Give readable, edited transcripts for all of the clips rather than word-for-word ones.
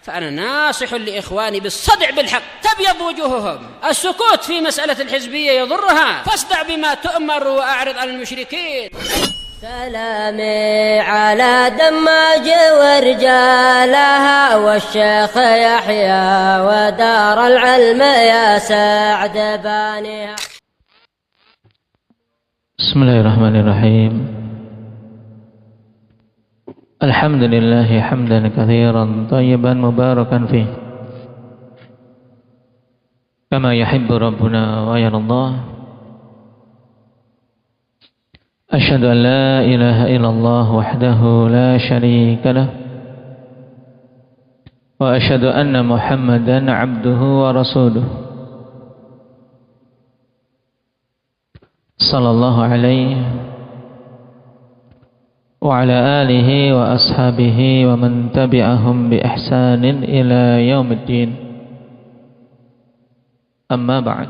فأنا ناصح لإخواني بالصدع بالحق تبيض وجوههم. السكوت في مسألة الحزبية يضرها، فاصدع بما تؤمر وأعرض عن المشركين. سلامي على دماج ورجالها والشيخ يحيى ودار العلم يا سعد بانيها. بسم الله الرحمن الرحيم. الحمد لله حمدا كثيرا طيبا مباركا فيه كما يحب ربنا ويرضى. أشهد أن لا إله إلا الله وحده لا شريك له وأشهد أن محمدا عبده ورسوله صلى الله عليه وعلى آله وأصحابه ومن تبعهم بإحسان إلى يوم الدين. أما بعد.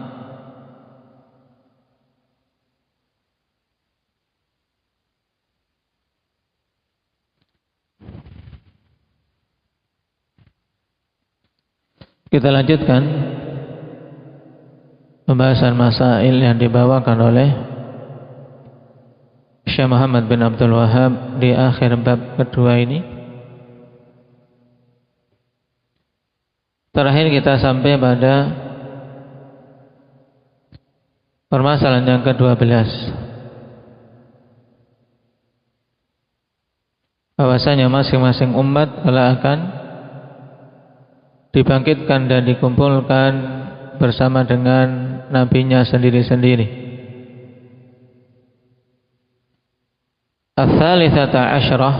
Kita lanjutkan pembahasan masail yang dibawakan oleh Syekh Muhammad bin Abdul Wahhab di akhir bab kedua ini. Terakhir kita sampai pada permasalahan yang ke-12, bahwasanya masing-masing umat telah akan dibangkitkan dan dikumpulkan bersama dengan nabinya sendiri-sendiri. Ats-tsalitsata asyarah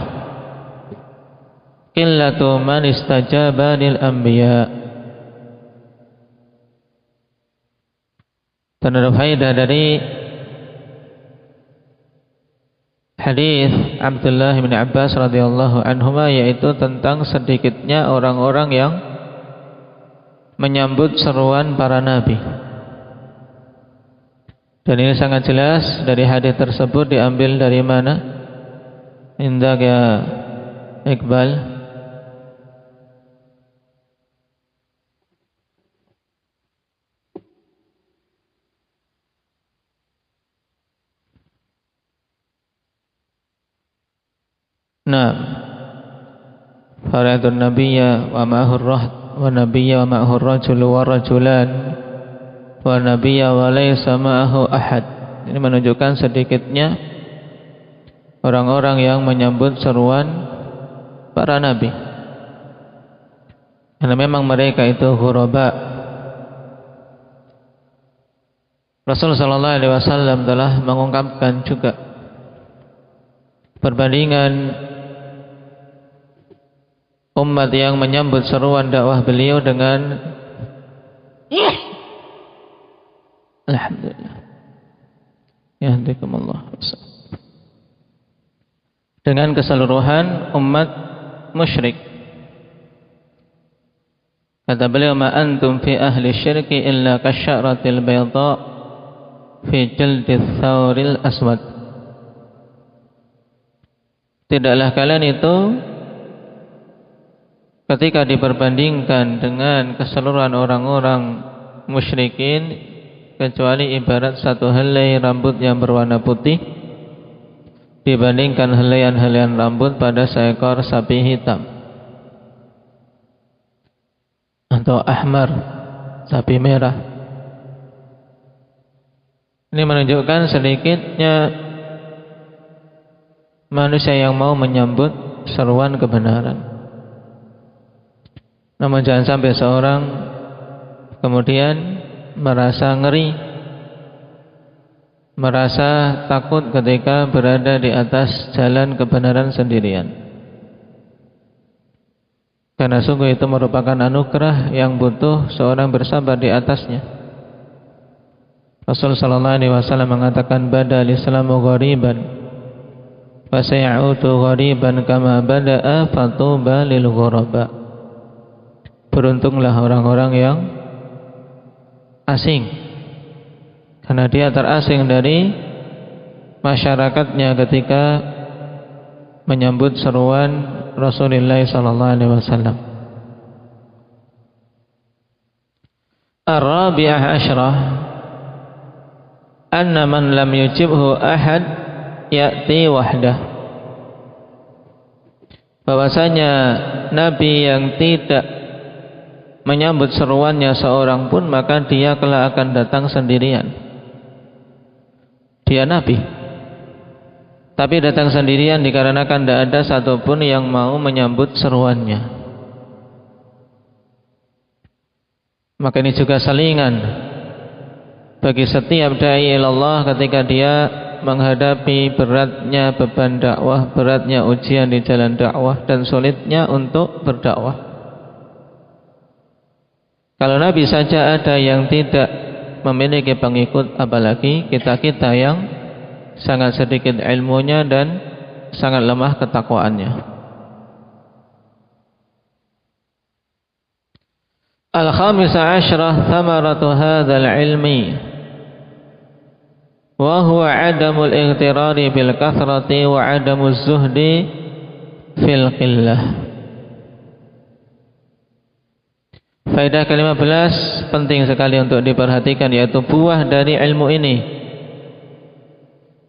qillatu man istajaba lil anbiya. Terdapat faedah dari hadis Abdullah bin Abbas radhiyallahu anhuma, yaitu tentang sedikitnya orang-orang yang menyambut seruan para nabi. Dan ini sangat jelas dari hadis tersebut diambil dari mana? Indak ya Iqbal. Nah, faradun nabiyya wa ma'hur rahd wa nabiyya wa ma'hur rajul wa rajulan wa nabiyya wa laysa ma'ahu ahad. Ini menunjukkan sedikitnya orang-orang yang menyambut seruan para nabi, karena memang mereka itu ghuraba. Rasulullah sallallahu alaihi wasallam telah mengungkapkan juga perbandingan umat yang menyambut seruan dakwah beliau dengan alhamdulillah yahdikumullah, dengan keseluruhan umat musyrik. Kata beliau, ma antum fi ahli syirki illa kasyaratil bayda fi jildith thawril aswad. Tidaklah kalian itu ketika diperbandingkan dengan keseluruhan orang-orang musyrikin kecuali ibarat satu helai rambut yang berwarna putih dibandingkan helaian-helaian rambut pada seekor sapi hitam atau ahmar, sapi merah. Ini menunjukkan sedikitnya manusia yang mau menyambut seruan kebenaran. Namun jangan sampai seorang kemudian merasa ngeri, merasa takut ketika berada di atas jalan kebenaran sendirian. Karena sungguh itu merupakan anugerah yang butuh seorang bersabar di atasnya. Rasul sallallahu alaihi wasallam mengatakan, badal islamu ghariban fa sayautu ghariban kama bada'a fatuba lil ghuraba. Beruntunglah orang-orang yang asing, karena dia terasing dari masyarakatnya ketika menyambut seruan Rasulullah sallallahu alaihi wasallam. Ar-rabi'ah asyrah anna man lam yujibhu ahad ya'ti wahdah. Bahwasanya nabi yang tidak menyambut seruannya seorang pun, maka dia kelak akan datang sendirian. Dia nabi, tapi datang sendirian dikarenakan tidak ada satupun yang mau menyambut seruannya. Maka ini juga salingan bagi setiap dai ilallah ketika dia menghadapi beratnya beban dakwah, beratnya ujian di jalan dakwah, dan sulitnya untuk berdakwah. Kalau Nabi saja ada yang tidak memiliki pengikut, apalagi kita-kita yang sangat sedikit ilmunya dan sangat lemah ketakwaannya. Al-khamisah asyrah thamaratu hadzal ilmi wa huwa adamul ightirari bil kathrati wa adamuz zuhdi fil qillah. Faedah ke-15 penting sekali untuk diperhatikan, yaitu buah dari ilmu ini,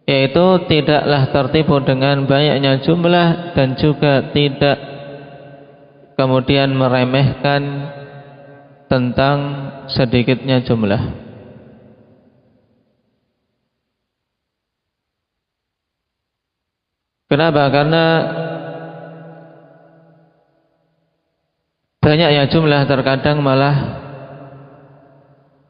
yaitu tidaklah tertipu dengan banyaknya jumlah dan juga tidak kemudian meremehkan tentang sedikitnya jumlah. Kenapa? Karena banyaknya jumlah terkadang malah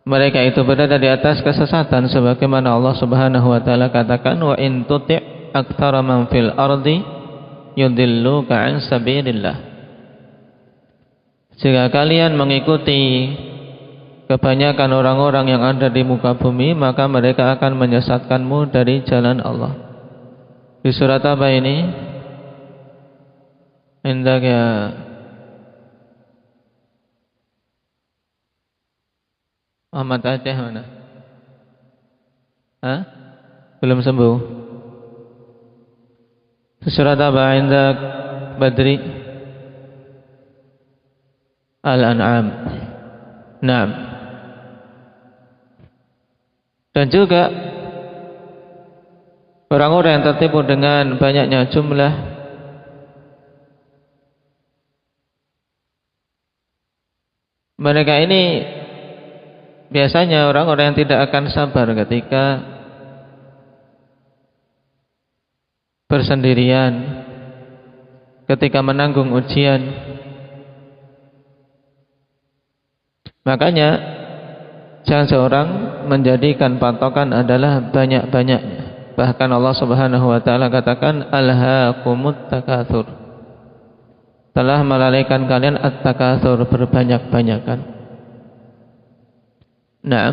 mereka itu berada di atas kesesatan, sebagaimana Allah Subhanahu wa taala katakan, wa in tuti' aktsara man fil ardi yudilluka an sabilillah. Jika kalian mengikuti kebanyakan orang-orang yang ada di muka bumi, maka mereka akan menyesatkanmu dari jalan Allah. Di surat apa ini? Indak ya Ahmad Aceh mana? Hah? Belum sembuh. Surat apa? Indak Badri Al-An'am. Naam. Dan juga orang-orang yang tertipu dengan banyaknya jumlah, mereka ini biasanya orang-orang yang tidak akan sabar ketika bersendirian, ketika menanggung ujian. Makanya jangan seorang menjadikan patokan adalah banyak-banyaknya. Bahkan Allah Subhanahu wa taala katakan, alhaakumut takatsur, telah melalaikan kalian at-takatsur, berbanyak-banyakan. Nah,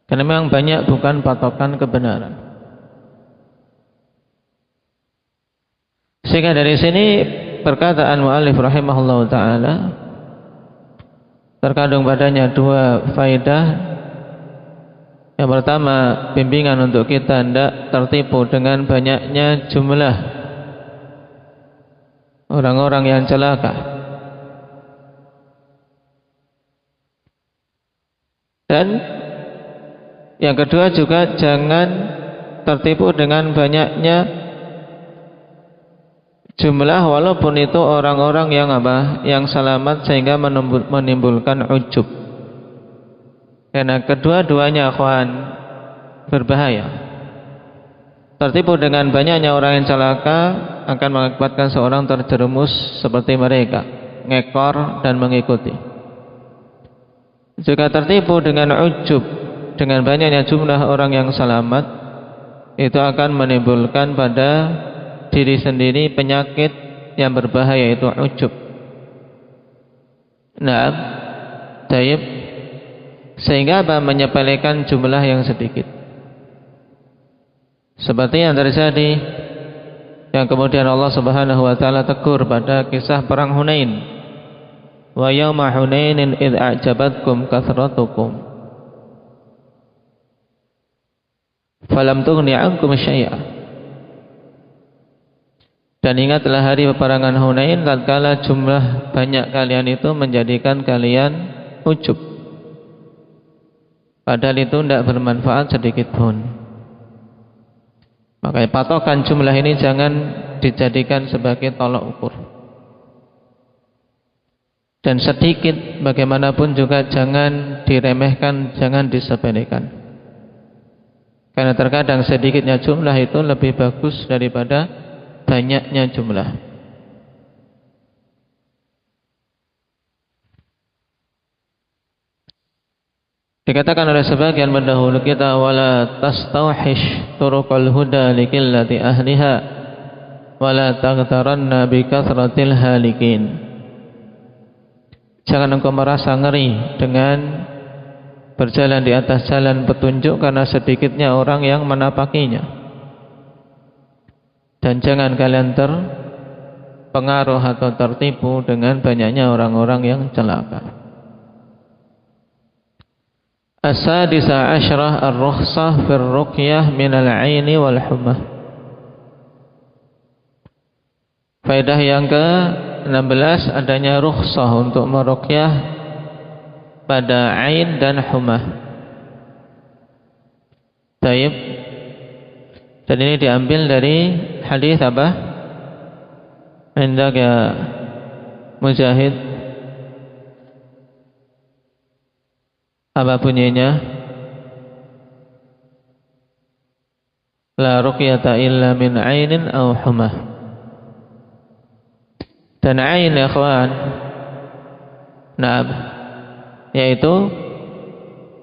karena memang banyak bukan patokan kebenaran. Sehingga dari sini perkataan mu'allif rahimahullah ta'ala terkandung padanya dua faedah. Yang pertama, bimbingan untuk kita tidak tertipu dengan banyaknya jumlah orang-orang yang celaka. Dan yang kedua juga jangan tertipu dengan banyaknya jumlah, walaupun itu orang-orang yang apa? Yang selamat, sehingga menimbulkan ujub. Karena kedua-duanya akhwan berbahaya. Tertipu dengan banyaknya orang yang celaka akan mengakibatkan seorang terjerumus seperti mereka, ngekor dan mengikuti. Jika tertipu dengan ujub, dengan banyaknya jumlah orang yang selamat, itu akan menimbulkan pada diri sendiri penyakit yang berbahaya, itu ujub. Nah, taib, sehingga apa? Menyepelekan jumlah yang sedikit. Seperti yang terjadi, yang kemudian Allah Subhanahu wa taala tegur pada kisah perang Hunain. Wa yawma Hunainin idh a'jabatkum kathratukum falam tughni 'ankum syai'a. Dan ingatlah hari peperangan Hunain tatkala jumlah banyak kalian itu menjadikan kalian ujub, padahal itu tidak bermanfaat sedikit pun. Makanya patokan jumlah ini jangan dijadikan sebagai tolak ukur. Dan sedikit bagaimanapun juga jangan diremehkan, jangan disepelekan. Karena terkadang sedikitnya jumlah itu lebih bagus daripada banyaknya jumlah. Dikatakan oleh sebagian pendahulu kita, wala tastawhish turuqal huda likillati ahliha wala taghtaranna bi kathratil halikin. Jangan engkau merasa ngeri dengan berjalan di atas jalan petunjuk karena sedikitnya orang yang menapakinya. Dan jangan kalian terpengaruh atau tertipu dengan banyaknya orang-orang yang celaka. As-sadisa asyrah ar-rukhsah fir ruqyah minal aini wal humah. Faedah yang ke-16 adanya rukhsah untuk meruqyah pada ain dan humah. Baik. Dan ini diambil dari hadis apa? Indak ya Mujahid. Apa bunyinya? La ruqyata illa min ainin aw humah. Dan ain ya kawan, nah, yaitu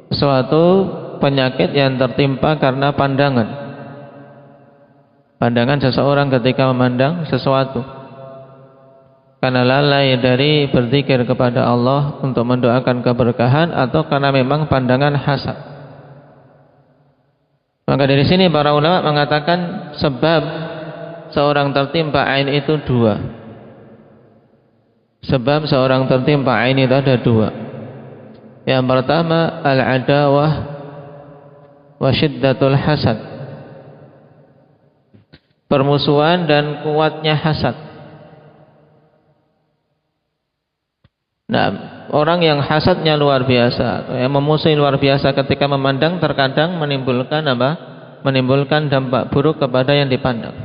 suatu penyakit yang tertimpa karena pandangan. Pandangan seseorang ketika memandang sesuatu, karena lalai dari berzikir kepada Allah untuk mendoakan keberkahan, atau karena memang pandangan hasad. Maka dari sini para ulama mengatakan sebab seorang tertimpa ain itu dua. Sebab seorang tertimpa ain itu ada dua. Yang pertama al-adawah wa syiddatul hasad, permusuhan dan kuatnya hasad. Nah, orang yang hasadnya luar biasa, yang memusuhi luar biasa ketika memandang, terkadang menimbulkan apa? Menimbulkan dampak buruk kepada yang dipandang.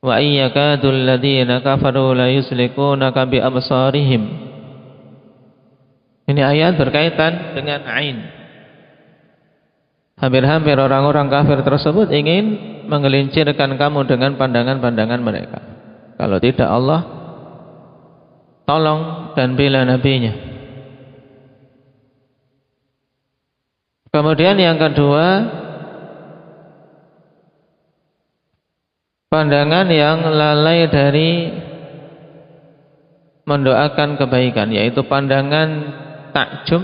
Wa iyyakadul ladzina kafaru la yuslikunaka bi absarihim. Ini ayat berkaitan dengan ain. Hampir-hampir orang-orang kafir tersebut ingin menggelincirkan kamu dengan pandangan-pandangan mereka. Kalau tidak, Allah tolong dan bela nabinya. Kemudian yang kedua, pandangan yang lalai dari mendoakan kebaikan, yaitu pandangan takjub.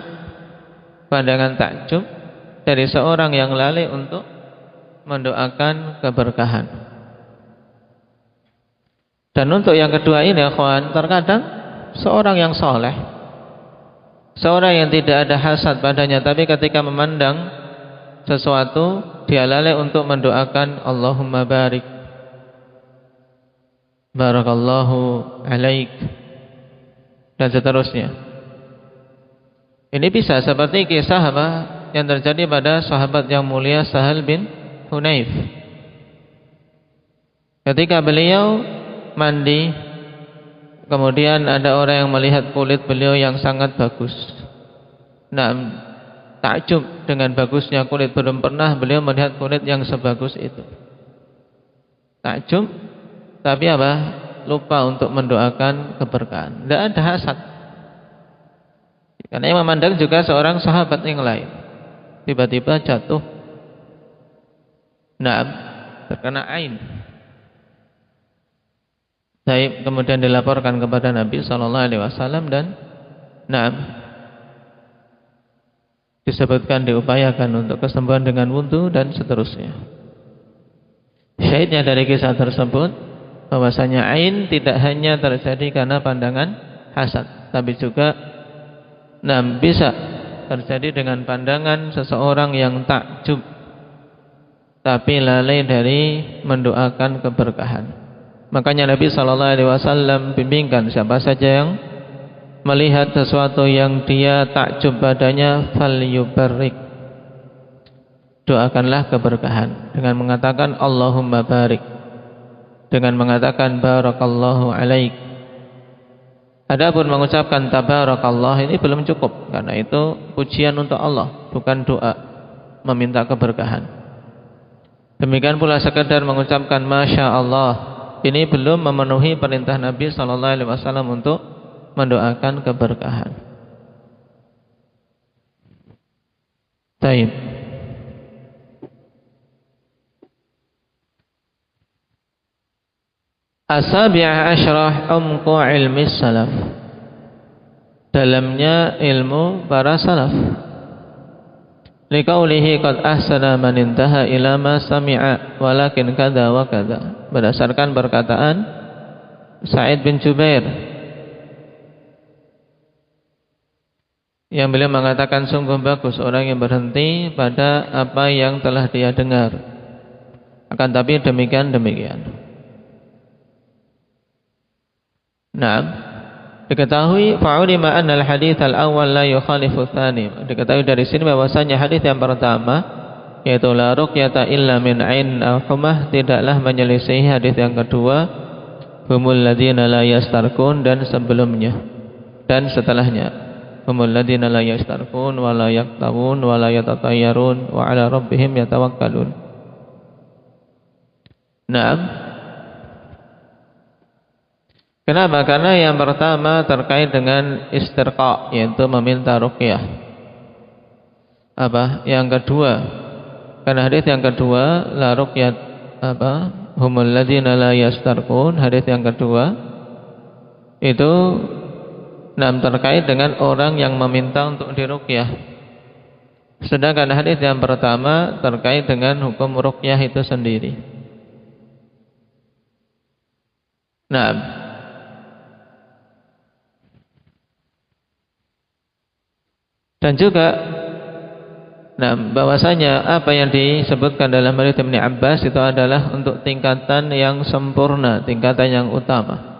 Pandangan takjub dari seorang yang lalai untuk mendoakan keberkahan. Dan untuk yang kedua ini, akhwan, terkadang seorang yang soleh, seorang yang tidak ada hasad padanya, tapi ketika memandang sesuatu dia lalai untuk mendoakan Allahumma barik, barakallahu alaik, dan seterusnya. Ini bisa seperti kisah apa yang terjadi pada sahabat yang mulia Sahal bin Hunayf. Ketika beliau mandi, kemudian ada orang yang melihat kulit beliau yang sangat bagus. Nah, takjub dengan bagusnya kulit, belum pernah beliau melihat kulit yang sebagus itu. Takjub, tapi apa? Lupa untuk mendoakan keberkahan. Tidak ada hasad. Karena yang memandang juga seorang sahabat yang lain. Tiba-tiba jatuh, terkena ain. Baik, kemudian dilaporkan kepada Nabi SAW dan disebutkan diupayakan untuk kesembuhan dengan wudu dan seterusnya. Syahidnya dari kisah tersebut bahwasanya ain tidak hanya terjadi karena pandangan hasad, tapi juga bisa terjadi dengan pandangan seseorang yang takjub tapi lalai dari mendoakan keberkahan. Makanya Nabi SAW bimbingkan siapa saja yang melihat sesuatu yang dia takjub padanya, falyubarrik, doakanlah keberkahan dengan mengatakan Allahumma barik, dengan mengatakan barakallahu alaik. Adapun mengucapkan tabarakallah ini belum cukup, karena itu pujian untuk Allah, bukan doa meminta keberkahan. Demikian pula sekedar mengucapkan masya Allah, ini belum memenuhi perintah Nabi SAW untuk mendoakan keberkahan. Baik. As-sabi'ah asyrah umqu ilmi salaf, dalamnya ilmu para salaf. Liqaulihi qad ahsana man intaha ila ma sami'a walakin kadza wa kadza, berdasarkan perkataan Sa'id bin Jubair yang beliau mengatakan sungguh bagus orang yang berhenti pada apa yang telah dia dengar, akan tapi demikian. Nah, diketahui fa'ulima anna al-hadits al-awwal la yukhalifu tsani. Diketahui dari sini bahwasanya hadis yang pertama, yaitu la ruqyata illa min ain aw humah, tidaklah menyelisihi hadis yang kedua, humul ladzina la yastarqun, dan sebelumnya dan setelahnya, humul ladzina la yastarqun wa la yaktawun wa la yatatayyarun wa ala rabbihim yatawakkalun. Naam. Kenapa? Karena yang pertama terkait dengan istirqa, yaitu meminta ruqyah. Apa? Yang kedua, karena hadis yang kedua la ruqyat apa? Humul ladzina la yastarqun, hadis yang kedua itu terkait dengan orang yang meminta untuk diruqyah. Sedangkan hadis yang pertama terkait dengan hukum ruqyah itu sendiri. Nah, dan juga bahwasanya apa yang disebutkan dalam hadits Ibnu Abbas itu adalah untuk tingkatan yang sempurna, tingkatan yang utama.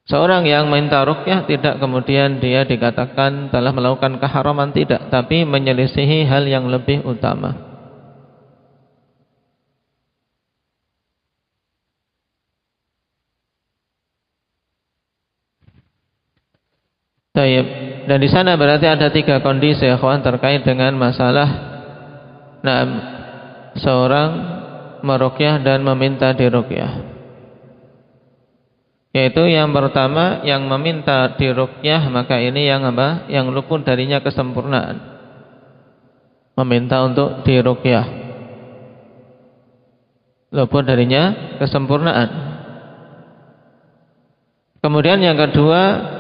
Seorang yang minta ruqyah tidak kemudian dia dikatakan telah melakukan keharaman, tidak, tapi menyelisihi hal yang lebih utama. Baik, dan di sana berarti ada 3 kondisi ya kawan terkait dengan masalah seorang meruqyah dan meminta diruqyah. Yaitu yang pertama, yang meminta diruqyah maka ini yang apa? Yang luput darinya kesempurnaan. Meminta untuk diruqyah, luput darinya kesempurnaan. Kemudian yang kedua,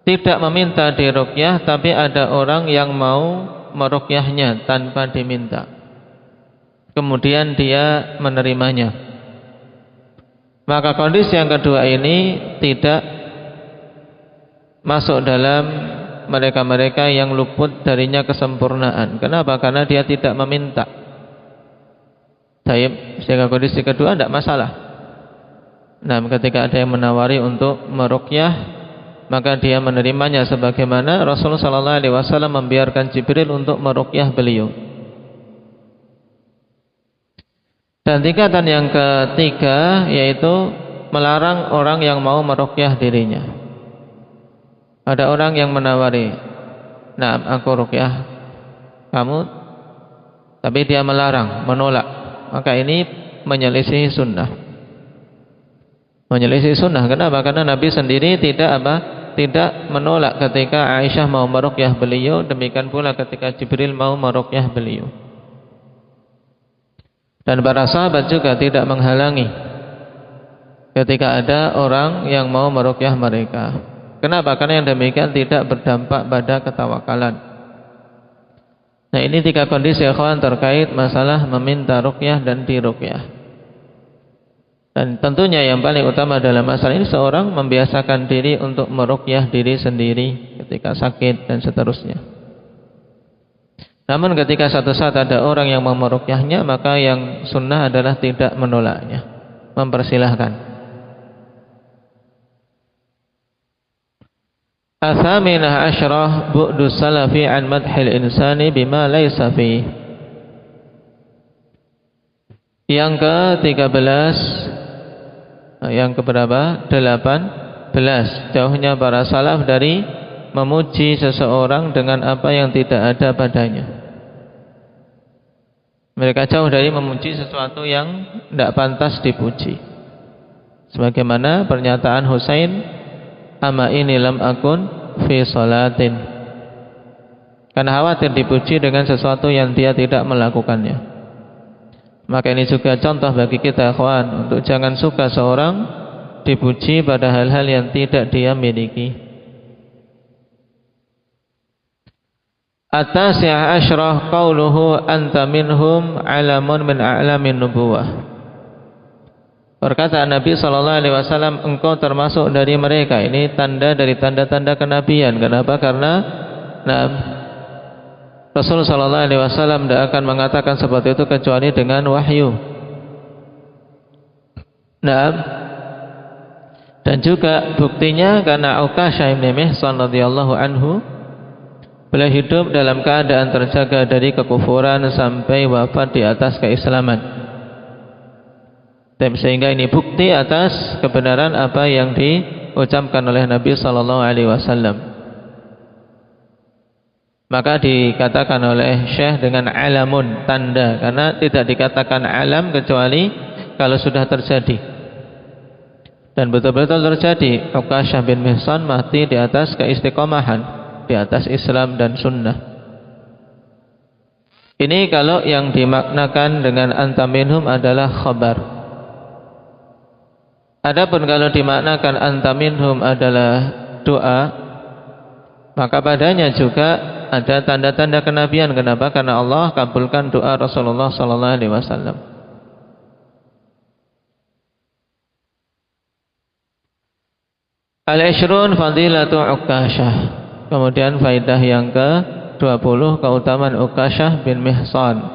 tidak meminta diruqyah tapi ada orang yang mau meruqyahnya tanpa diminta, kemudian dia menerimanya. Maka kondisi yang kedua ini tidak masuk dalam mereka-mereka yang luput darinya kesempurnaan. Kenapa? Karena dia tidak meminta. Sehingga kondisi kedua tidak masalah. Nah, ketika ada yang menawari untuk meruqyah, maka dia menerimanya, sebagaimana Rasulullah SAW membiarkan Jibril untuk meruqyah beliau. Dan tingkatan yang ketiga yaitu melarang orang yang mau meruqyah dirinya. Ada orang yang menawari, "Nah, aku ruqyah kamu," tapi dia melarang, menolak. Maka ini menyelisihi sunnah. Menyelisihi sunnah. Kenapa? Karena Nabi sendiri tidak menolak ketika Aisyah mau meruqyah beliau, demikian pula ketika Jibril mau meruqyah beliau. Dan para sahabat juga tidak menghalangi ketika ada orang yang mau meruqyah mereka. Kenapa? Karena yang demikian tidak berdampak pada ketawakalan. Nah, ini 3 kondisi ikhwan terkait masalah meminta ruqyah dan diruqyah. Dan tentunya yang paling utama dalam masalah ini seorang membiasakan diri untuk meruqyah diri sendiri ketika sakit dan seterusnya. Namun ketika satu saat ada orang yang mau meruqyahnya, maka yang sunnah adalah tidak menolaknya, mempersilahkan. Athaminah asyrah bu'du salafi an madhil insani bima laysa fi. Yang ke-13, yang keberapa? 18. Jauhnya para salaf dari memuji seseorang dengan apa yang tidak ada padanya. Mereka jauh dari memuji sesuatu yang tidak pantas dipuji. Sebagaimana pernyataan Husain, "Ama ini lam akun fi salatin." Karena khawatir dipuji dengan sesuatu yang dia tidak melakukannya. Maka ini juga contoh bagi kita, ikhwan, untuk jangan suka seorang dipuji pada hal-hal yang tidak dia miliki. At-tasi'ah asyrah qauluhu anta minhum alamun min a'lamin nubuwah. Perkataan Nabi SAW, engkau termasuk dari mereka. Ini tanda dari tanda-tanda kenabian. Kenapa? Karena Rasul SAW tidak akan mengatakan seperti itu kecuali dengan wahyu. Dan juga buktinya karena Uqashah bin Mihsan radhiyallahu anhu beliau hidup dalam keadaan terjaga dari kekufuran sampai wafat di atas keislaman. Dan sehingga ini bukti atas kebenaran apa yang diucapkan oleh Nabi SAW. Maka dikatakan oleh Syekh dengan alamun, tanda, karena tidak dikatakan alam kecuali kalau sudah terjadi. Dan betul-betul terjadi. Uqashah bin Mihsan mati di atas keistiqomahan, di atas Islam dan sunnah. Ini kalau yang dimaknakan dengan anta minhum adalah khabar. Adapun kalau dimaknakan anta minhum adalah doa, maka padanya juga ada tanda-tanda kenabian. Kenapa? Karena Allah kabulkan doa Rasulullah SAW. Al-Ishrun fadilatu Uqashah. Kemudian faidah yang ke-20, keutamaan Uqashah bin Mihsan.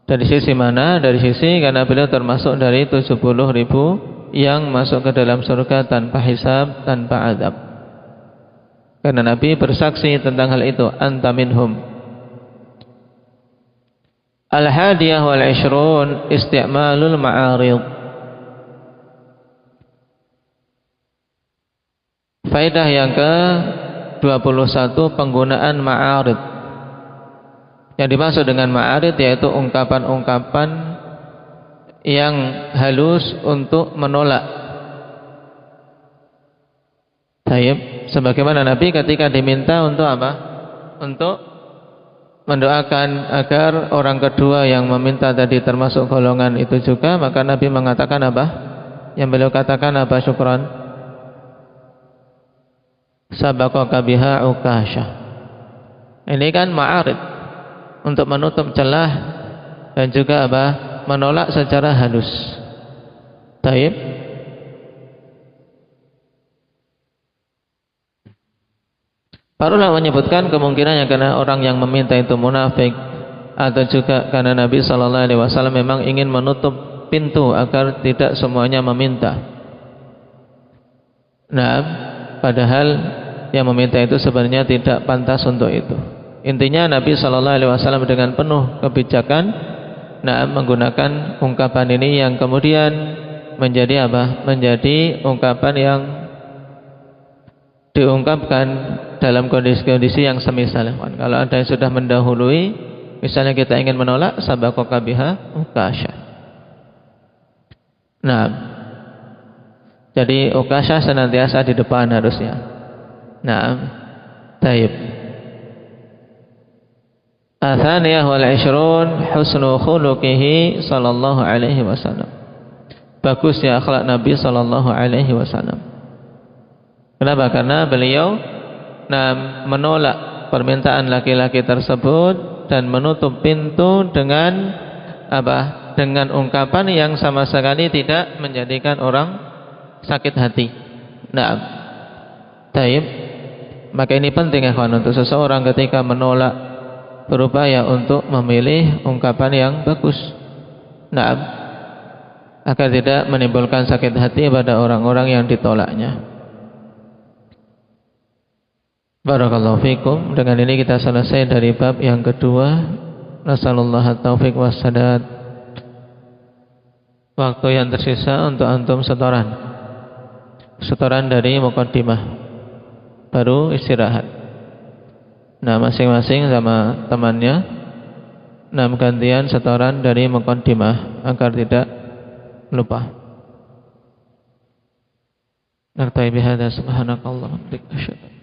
Dari sisi mana? Dari sisi karena beliau termasuk dari 70.000 yang masuk ke dalam surga tanpa hisab, tanpa azab. Karena Nabi bersaksi tentang hal itu, anta minhum. Al-hadiyah wal ishrun isti'malul ma'arid. Faedah yang ke-21, penggunaan ma'arid. Yang dimaksud dengan ma'arid yaitu ungkapan-ungkapan yang halus untuk menolak. Baik, sebagaimana Nabi ketika diminta untuk apa? Untuk mendoakan agar orang kedua yang meminta tadi termasuk golongan itu juga, maka Nabi mengatakan apa? Yang beliau katakan apa? Syukran. Sabaqaka biha Uqashah. Ini kan ma'arid, untuk menutup celah dan juga apa? Menolak secara halus. Baik. Para ulama menyebutkan kemungkinannya karena orang yang meminta itu munafik, atau juga karena Nabi SAW memang ingin menutup pintu agar tidak semuanya meminta. Nah, padahal yang meminta itu sebenarnya tidak pantas untuk itu. Intinya Nabi SAW dengan penuh kebijakan, menggunakan ungkapan ini yang kemudian menjadi apa? Menjadi ungkapan yang diungkapkan dalam kondisi-kondisi yang semisal. Kalau ada yang sudah mendahului, misalnya kita ingin menolak, sabaqaka biha Uqashah. Nah, jadi Uqashah senantiasa di depan harusnya. Nah, taib. Atsaniyah wal 'ishrun husnu khuluqihi sallallahu alaihi wasallam. Bagusnya akhlak Nabi sallallahu alaihi wasallam. Kenapa? Karena beliau menolak permintaan laki-laki tersebut dan menutup pintu dengan apa? Dengan ungkapan yang sama sekali tidak menjadikan orang sakit hati. Nah, taib. Maka ini penting ya kawan, untuk seseorang ketika menolak berupaya untuk memilih ungkapan yang bagus. Nah, agar tidak menimbulkan sakit hati pada orang-orang yang ditolaknya. Barakallahu fikum. Dengan ini kita selesai dari bab yang kedua. Nasallallahu taufiq wassadad. Waktu yang tersisa untuk antum setoran dari muqaddimah, baru istirahat. Nah, masing-masing sama temannya. Nah, gantian setoran dari muqaddimah agar tidak lupa. Naktabi bihadza subhanakallah wa bihamdika asyhadu